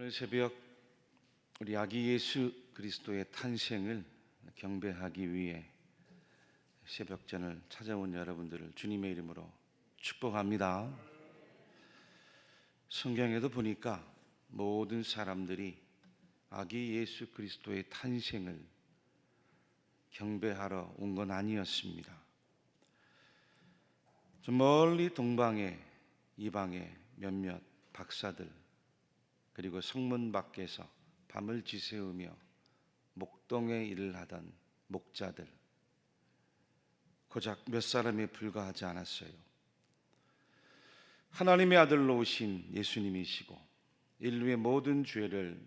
오늘 새벽 우리 아기 예수 그리스도의 탄생을 경배하기 위해 새벽전을 찾아온 여러분들을 주님의 이름으로 축복합니다. 성경에도 보니까 모든 사람들이 아기 예수 그리스도의 탄생을 경배하러 온 건 아니었습니다. 좀 멀리 동방에 이방에 몇몇 박사들 그리고 성문 밖에서 밤을 지새우며 목동의 일을 하던 목자들 고작 몇 사람에 불과하지 않았어요. 하나님의 아들로 오신 예수님이시고 인류의 모든 죄를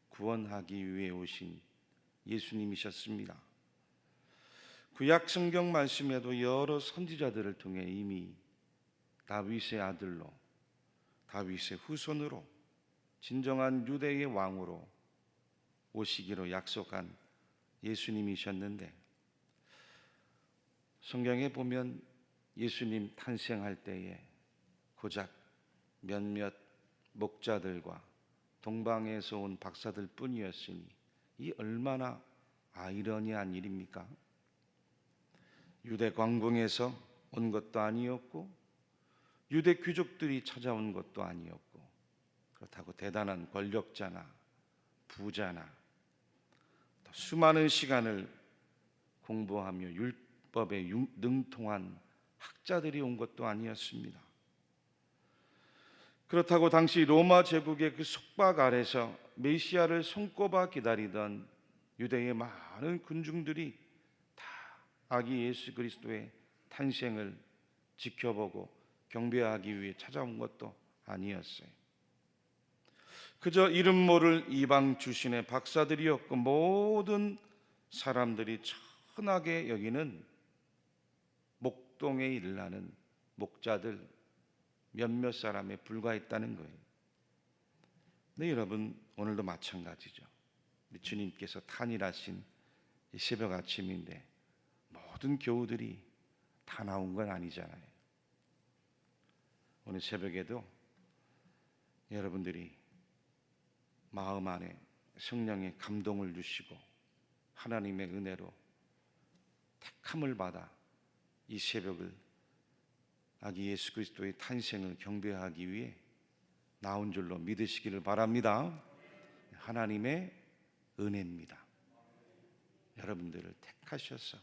구원하기 위해 오신 예수님이셨습니다. 구약 성경 말씀에도 여러 선지자들을 통해 이미 다윗의 아들로 다윗의 후손으로 진정한 유대의 왕으로 오시기로 약속한 예수님이셨는데 성경에 보면 예수님 탄생할 때에 고작 몇몇 목자들과 동방에서 온 박사들 뿐이었으니 이 얼마나 아이러니한 일입니까? 유대 광궁에서 온 것도 아니었고 유대 귀족들이 찾아온 것도 아니었고 그렇다고 대단한 권력자나 부자나 수많은 시간을 공부하며 율법에 능통한 학자들이 온 것도 아니었습니다. 그렇다고 당시 로마 제국의 그 속박 아래서 메시아를 손꼽아 기다리던 유대의 많은 군중들이 다 아기 예수 그리스도의 탄생을 지켜보고 경배하기 위해 찾아온 것도 아니었어요. 그저 이름 모를 이방 출신의 박사들이었고 모든 사람들이 천하게 여기는 목동에 일을 하는 목자들 몇몇 사람에 불과했다는 거예요. 네, 여러분 오늘도 마찬가지죠. 주님께서 탄일하신 이 새벽 아침인데 모든 교우들이 다 나온 건 아니잖아요. 오늘 새벽에도 여러분들이 마음 안에 성령의 감동을 주시고 하나님의 은혜로 택함을 받아 이 새벽을 아기 예수 그리스도의 탄생을 경배하기 위해 나온 줄로 믿으시기를 바랍니다. 하나님의 은혜입니다. 여러분들을 택하셔서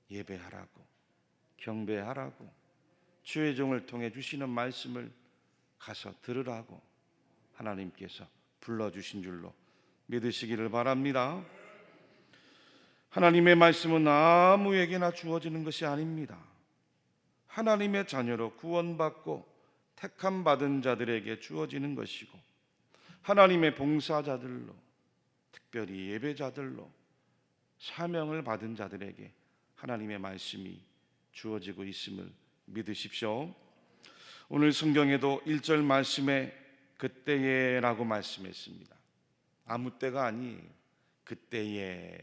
예배하라고 경배하라고 주의 종을 통해 주시는 말씀을 가서 들으라고 하나님께서 불러주신 줄로 믿으시기를 바랍니다. 하나님의 말씀은 아무에게나 주어지는 것이 아닙니다. 하나님의 자녀로 구원받고 택함 받은 자들에게 주어지는 것이고 하나님의 봉사자들로 특별히 예배자들로 사명을 받은 자들에게 하나님의 말씀이 주어지고 있음을 믿으십시오. 오늘 성경에도 1절 말씀에 그때에 라고 말씀했습니다. 아무 때가 아니에요. 그때에.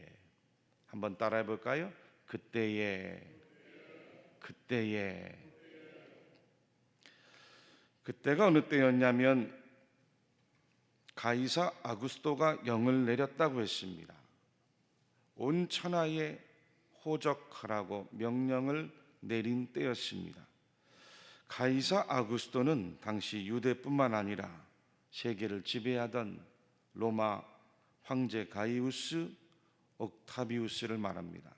한번 따라해 볼까요? 그때에. 그때에. 그때가 어느 때였냐면 가이사 아구스토가 영을 내렸다고 했습니다. 온 천하에 호적하라고 명령을 내린 때였습니다. 가이사 아구스토는 당시 유대뿐만 아니라 세계를 지배하던 로마 황제 가이우스 옥타비우스를 말합니다.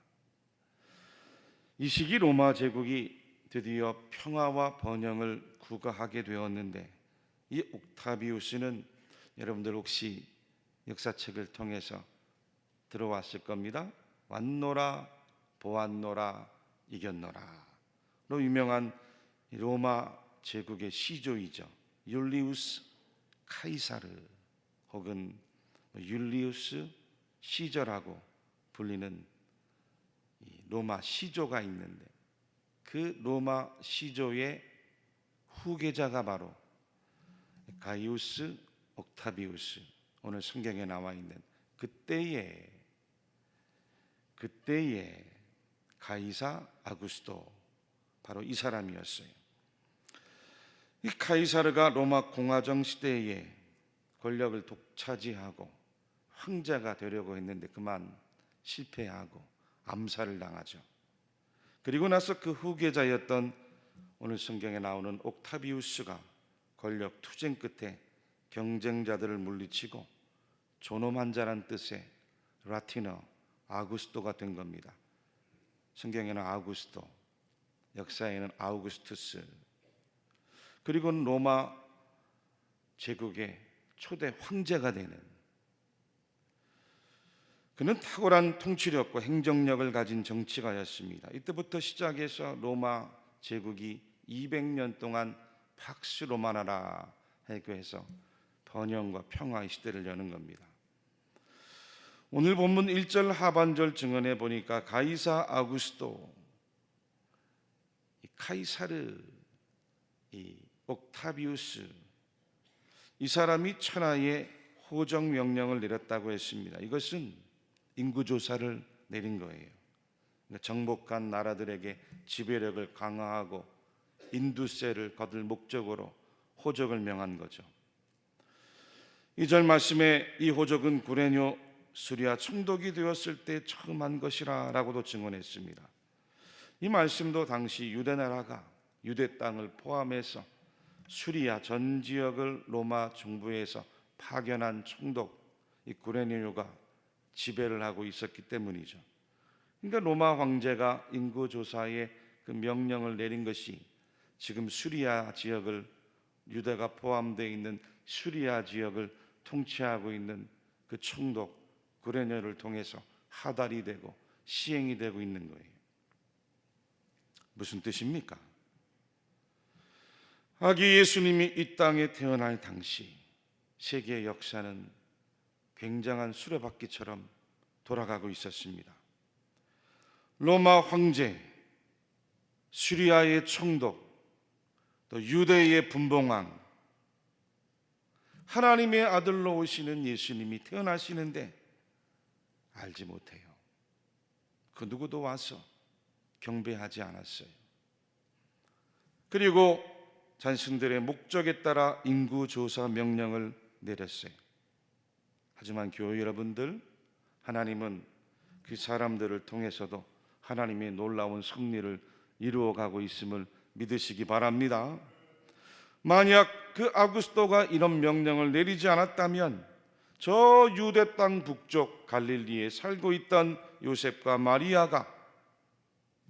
이 시기 로마 제국이 드디어 평화와 번영을 구가하게 되었는데 이 옥타비우스는 여러분들 혹시 역사책을 통해서 들어왔을 겁니다. 왔노라 보았노라 이겼노라 로 유명한 로마 제국의 시조이죠. 율리우스 카이사르 혹은 율리우스 시저라고 불리는 로마 시조가 있는데 그 로마 시조의 후계자가 바로 가이우스 옥타비우스, 오늘 성경에 나와 있는 그때의 가이사 아구스토, 바로 이 사람이었어요. 이 카이사르가 로마 공화정 시대에 권력을 독차지하고 황제가 되려고 했는데 그만 실패하고 암살을 당하죠. 그리고 나서 그 후계자였던 오늘 성경에 나오는 옥타비우스가 권력 투쟁 끝에 경쟁자들을 물리치고 존엄한 자란 뜻의 라틴어 아구스토가 된 겁니다. 성경에는 아구스토, 역사에는 아우구스투스. 그리고는 로마 제국의 초대 황제가 되는, 그는 탁월한 통치력과 행정력을 가진 정치가였습니다. 이때부터 시작해서 로마 제국이 200년 동안 팍스 로마나라 해교해서 번영과 평화의 시대를 여는 겁니다. 오늘 본문 1절 하반절 증언해 보니까 가이사 아구스토, 이 카이사르, 이 옥타비우스, 이 사람이 천하의 호적 명령을 내렸다고 했습니다. 이것은 인구조사를 내린 거예요. 그러니까 정복한 나라들에게 지배력을 강화하고 인두세를 거둘 목적으로 호적을 명한 거죠. 2절 말씀에 이 호적은 구레뇨 수리아 총독이 되었을 때 처음 한 것이라 라고도 증언했습니다. 이 말씀도 당시 유대나라가 유대 땅을 포함해서 수리아 전 지역을 로마 정부에서 파견한 총독 이 구레뇨가 지배를 하고 있었기 때문이죠. 그러니까 로마 황제가 인구조사에 그 명령을 내린 것이 지금 수리아 지역을, 유대가 포함되어 있는 수리아 지역을 통치하고 있는 그 총독 구레뇨를 통해서 하달이 되고 시행이 되고 있는 거예요. 무슨 뜻입니까? 아기 예수님이 이 땅에 태어날 당시 세계의 역사는 굉장한 수레바퀴처럼 돌아가고 있었습니다. 로마 황제, 수리아의 총독, 또 유대의 분봉왕, 하나님의 아들로 오시는 예수님이 태어나시는데 알지 못해요. 그 누구도 와서 경배하지 않았어요. 그리고 자신들의 목적에 따라 인구조사 명령을 내렸어요. 하지만 교회 여러분들, 하나님은 그 사람들을 통해서도 하나님의 놀라운 섭리를 이루어가고 있음을 믿으시기 바랍니다. 만약 그 아구스토가 이런 명령을 내리지 않았다면 저 유대 땅 북쪽 갈릴리에 살고 있던 요셉과 마리아가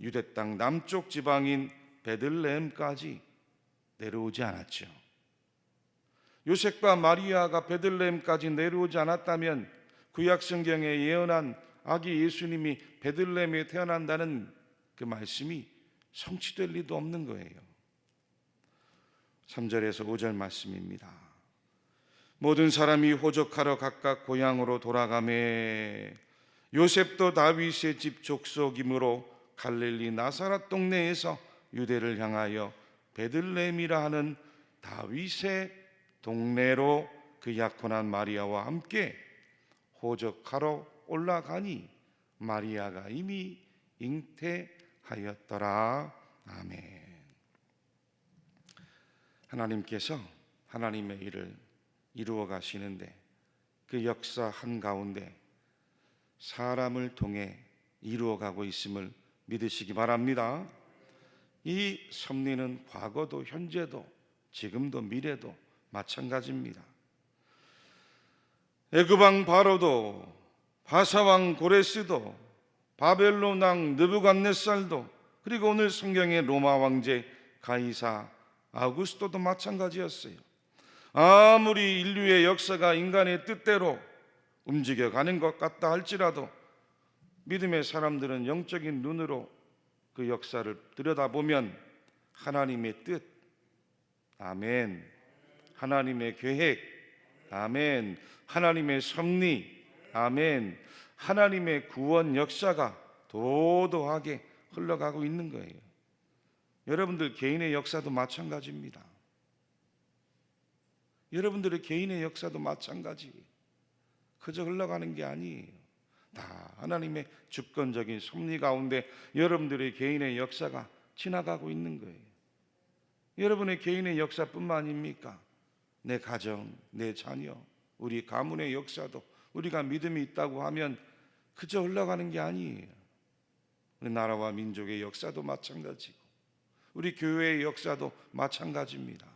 유대 땅 남쪽 지방인 베들레헴까지 내려오지 않았죠. 요셉과 마리아가 베들레헴까지 내려오지 않았다면 구약 성경에 예언한 아기 예수님이 베들레헴에 태어난다는 그 말씀이 성취될 리도 없는 거예요. 3절에서 5절 말씀입니다. 모든 사람이 호적하러 각각 고향으로 돌아가매 요셉도 다윗의 집 족속이므로 갈릴리 나사렛 동네에서 유대를 향하여 베들레헴이라 하는 다윗의 동네로 그 약혼한 마리아와 함께 호적하러 올라가니 마리아가 이미 잉태하였더라. 아멘. 하나님께서 하나님의 일을 이루어 가시는데 그 역사 한가운데 사람을 통해 이루어 가고 있음을 믿으시기 바랍니다. 이 섭리는 과거도 현재도 지금도 미래도 마찬가지입니다. 애굽왕 바로도, 바사왕 고레스도, 바벨론 왕 느부갓네살도, 그리고 오늘 성경의 로마 황제 가이사 아구스토도 마찬가지였어요. 아무리 인류의 역사가 인간의 뜻대로 움직여가는 것 같다 할지라도 믿음의 사람들은 영적인 눈으로 그 역사를 들여다보면 하나님의 뜻, 아멘, 하나님의 계획, 아멘, 하나님의 섭리, 아멘, 하나님의 구원 역사가 도도하게 흘러가고 있는 거예요. 여러분들 개인의 역사도 마찬가지입니다. 여러분들의 개인의 역사도 마찬가지. 그저 흘러가는 게 아니에요. 다 하나님의 주권적인 섭리 가운데 여러분들의 개인의 역사가 지나가고 있는 거예요. 여러분의 개인의 역사뿐만 아닙니까? 내 가정, 내 자녀, 우리 가문의 역사도 우리가 믿음이 있다고 하면 그저 흘러가는 게 아니에요. 우리 나라와 민족의 역사도 마찬가지고 우리 교회의 역사도 마찬가지입니다.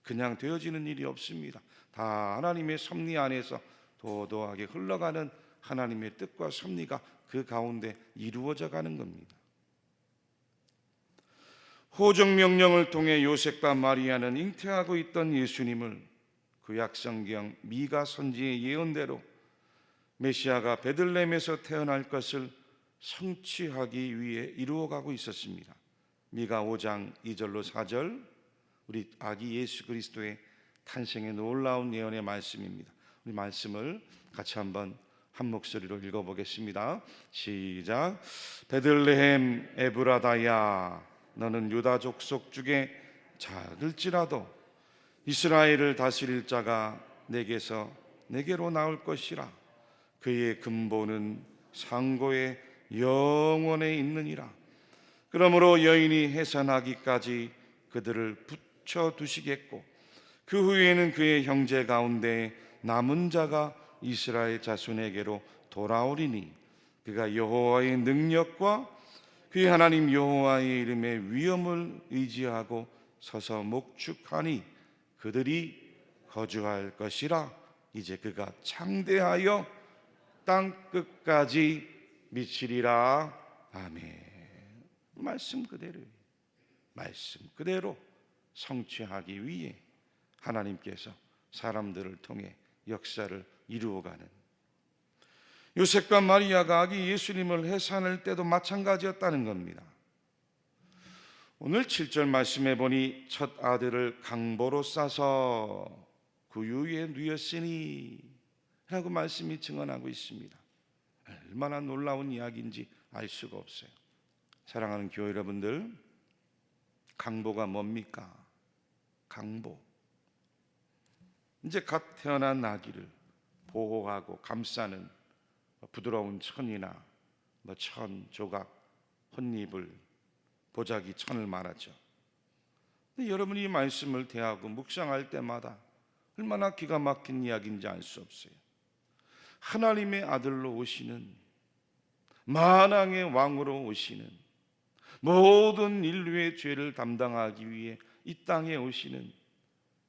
그냥 되어지는 일이 없습니다. 다 하나님의 섭리 안에서 도도하게 흘러가는 하나님의 뜻과 섭리가 그 가운데 이루어져 가는 겁니다. 호정 명령을 통해 요셉과 마리아는 잉태하고 있던 예수님을 구약성경 미가 선지의 예언대로 메시아가 베들레헴에서 태어날 것을 성취하기 위해 이루어가고 있었습니다. 미가 5장 2절로 4절 우리 아기 예수 그리스도의 탄생의 놀라운 예언의 말씀입니다. 우리 말씀을 같이 한번 한 목소리로 읽어보겠습니다. 시작. 베들레헴 에브라다야 너는 유다 족속 중에 작을지라도 이스라엘을 다스릴 자가 내게로 나올 것이라. 그의 근본은 상고의 영원에 있느니라. 그러므로 여인이 해산하기까지 그들을 붙여두시겠고 그 후에는 그의 형제 가운데 남은 자가 이스라엘 자손에게로 돌아오리니 그가 여호와의 능력과 그의 하나님 여호와의 이름의 위엄을 의지하고 서서 목축하니 그들이 거주할 것이라. 이제 그가 창대하여 땅 끝까지 미치리라. 아멘. 말씀 그대로 성취하기 위해 하나님께서 사람들을 통해 역사를 이루어가는 요셉과 마리아가 아기 예수님을 해산할 때도 마찬가지였다는 겁니다. 오늘 7절 말씀해 보니 첫 아들을 강보로 싸서 구유에 누였으니 라고 말씀이 증언하고 있습니다. 얼마나 놀라운 이야기인지 알 수가 없어요. 사랑하는 교회 여러분들, 강보가 뭡니까? 강보. 이제 갓 태어난 아기를 보호하고 감싸는 부드러운 천이나 천, 조각, 혼잎을, 보자기 천을 말하죠. 여러분이 이 말씀을 대하고 묵상할 때마다 얼마나 기가 막힌 이야기인지 알 수 없어요. 하나님의 아들로 오시는, 만왕의 왕으로 오시는, 모든 인류의 죄를 담당하기 위해 이 땅에 오시는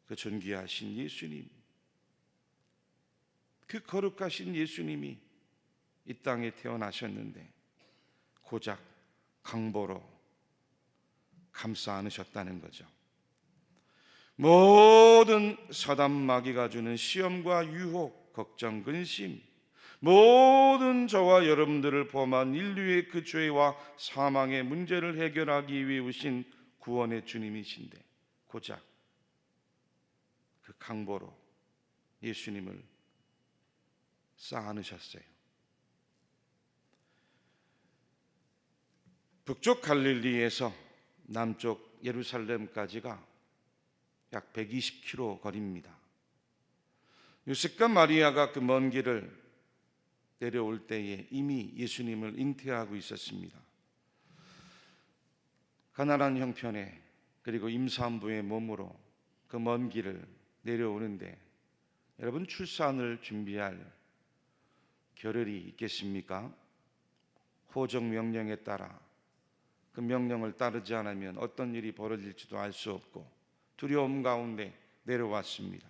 그 존귀하신 예수님, 그 거룩하신 예수님이 이 땅에 태어나셨는데 고작 강보로 감싸 안으셨다는 거죠. 모든 사단 마귀가 주는 시험과 유혹, 걱정, 근심, 모든 저와 여러분들을 포함한 인류의 그 죄와 사망의 문제를 해결하기 위해 오신 구원의 주님이신데 고작 그 강보로 예수님을 쌓아 안으셨어요. 북쪽 갈릴리에서 남쪽 예루살렘까지가 약 120km 거리입니다. 요셉과 마리아가 그 먼 길을 내려올 때에 이미 예수님을 잉태하고 있었습니다. 가나안 형편에 그리고 임산부의 몸으로 그 먼 길을 내려오는데 여러분, 출산을 준비할 겨를이 있겠습니까? 호정 명령에 따라 그 명령을 따르지 않으면 어떤 일이 벌어질지도 알 수 없고 두려움 가운데 내려왔습니다.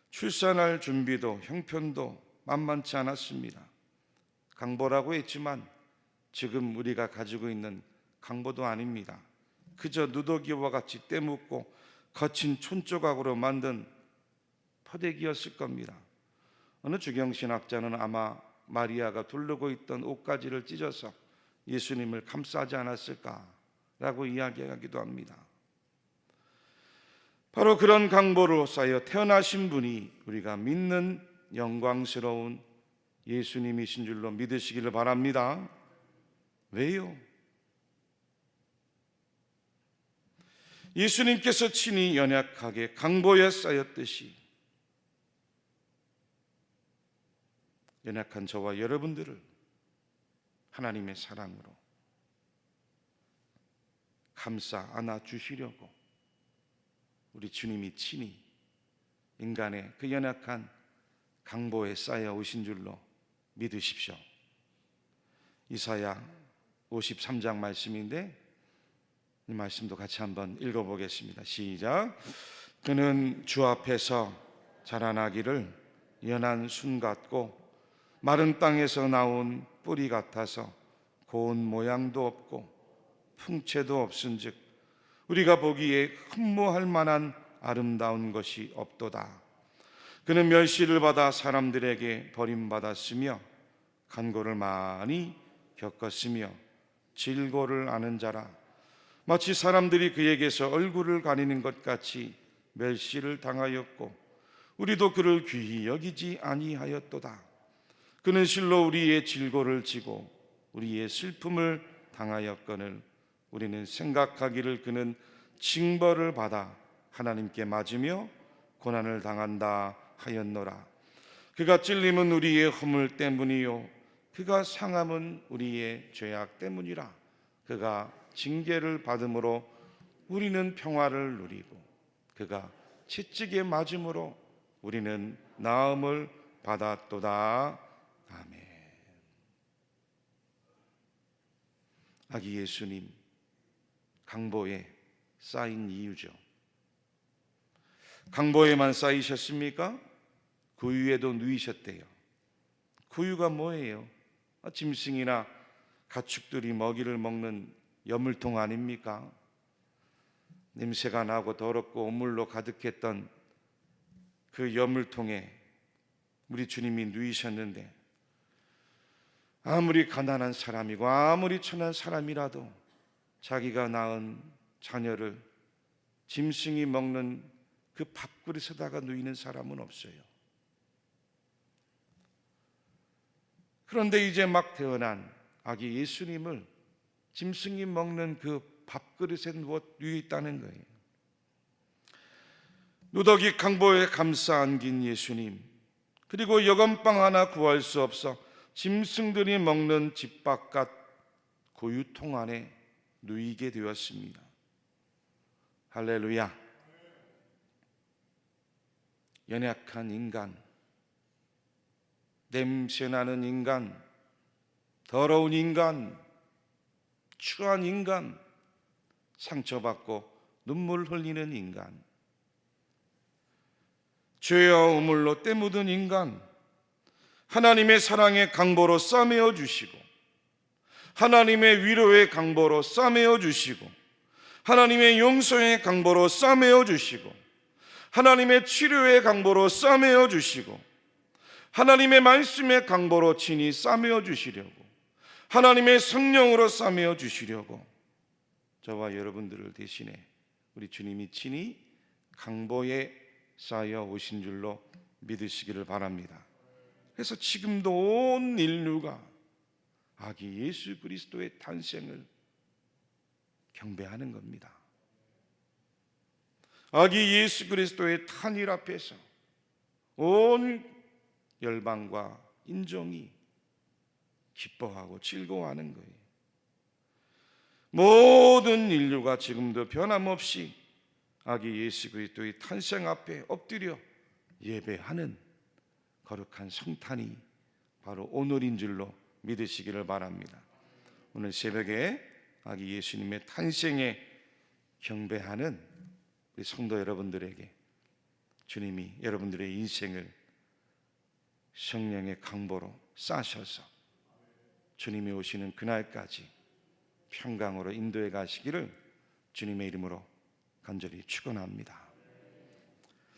출산할 준비도 형편도 만만치 않았습니다. 강보라고 했지만 지금 우리가 가지고 있는 강보도 아닙니다. 그저 누더기와 같이 때묻고 거친 촌조각으로 만든 포대기였을 겁니다. 어느 주경신학자는 아마 마리아가 두르고 있던 옷가지를 찢어서 예수님을 감싸지 않았을까라고 이야기하기도 합니다. 바로 그런 강보로 쌓여 태어나신 분이 우리가 믿는 영광스러운 예수님이신 줄로 믿으시기를 바랍니다. 왜요? 예수님께서 친히 연약하게 강보에 쌓였듯이 연약한 저와 여러분들을 하나님의 사랑으로 감싸 안아주시려고 우리 주님이 친히 인간의 그 연약한 강보에 쌓여 오신 줄로 믿으십시오. 이사야 53장 말씀인데 이 말씀도 같이 한번 읽어보겠습니다. 시작. 그는 주 앞에서 자라나기를 연한 순 같고 마른 땅에서 나온 뿌리 같아서 고운 모양도 없고 풍채도 없은즉 우리가 보기에 흠모할 만한 아름다운 것이 없도다. 그는 멸시를 받아 사람들에게 버림받았으며 간고를 많이 겪었으며 질고를 아는 자라. 마치 사람들이 그에게서 얼굴을 가리는 것 같이 멸시를 당하였고 우리도 그를 귀히 여기지 아니하였도다. 그는 실로 우리의 질고를 지고 우리의 슬픔을 당하였거늘 우리는 생각하기를 그는 징벌을 받아 하나님께 맞으며 고난을 당한다 하였노라. 그가 찔림은 우리의 허물 때문이요 그가 상함은 우리의 죄악 때문이라. 그가 징계를 받음으로 우리는 평화를 누리고 그가 채찍에 맞음으로 우리는 나음을 받았도다. 아멘. 아기 예수님 강보에 쌓인 이유죠. 강보에만 쌓이셨습니까? 구유에도 누이셨대요. 구유가 뭐예요? 짐승이나 가축들이 먹이를 먹는 여물통 아닙니까? 냄새가 나고 더럽고 오물로 가득했던 그 여물통에 우리 주님이 누이셨는데 아무리 가난한 사람이고 아무리 천한 사람이라도 자기가 낳은 자녀를 짐승이 먹는 그 밥그릇에다가 누이는 사람은 없어요. 그런데 이제 막 태어난 아기 예수님을 짐승이 먹는 그 밥그릇에 누워 있다는 거예요. 누더기 강보에 감싸 안긴 예수님, 그리고 여건빵 하나 구할 수 없어 짐승들이 먹는 집 바깥 고유통 안에 누이게 되었습니다. 할렐루야. 연약한 인간, 냄새나는 인간, 더러운 인간, 추한 인간, 상처받고 눈물 흘리는 인간, 죄와 우물로 때 묻은 인간, 하나님의 사랑의 강보로 싸매어 주시고 하나님의 위로의 강보로 싸매어 주시고 하나님의 용서의 강보로 싸매어 주시고 하나님의 치료의 강보로 싸매어 주시고 하나님의 말씀의 강보로 친히 싸매어 주시려고 하나님의 성령으로 싸매어 주시려고 저와 여러분들을 대신해 우리 주님이 친히 강보에 쌓여 오신 줄로 믿으시기를 바랍니다. 그래서 지금도 온 인류가 아기 예수 그리스도의 탄생을 경배하는 겁니다. 아기 예수 그리스도의 탄일 앞에서 온 열방과 인종이 기뻐하고 즐거워하는 거예요. 모든 인류가 지금도 변함없이 아기 예수 그리스도의 탄생 앞에 엎드려 예배하는 거룩한 성탄이 바로 오늘인 줄로 믿으시기를 바랍니다. 오늘 새벽에 아기 예수님의 탄생에 경배하는 우리 성도 여러분들에게 주님이 여러분들의 인생을 성령의 강보로 싸셔서 주님이 오시는 그날까지 평강으로 인도해 가시기를 주님의 이름으로 간절히 축원합니다.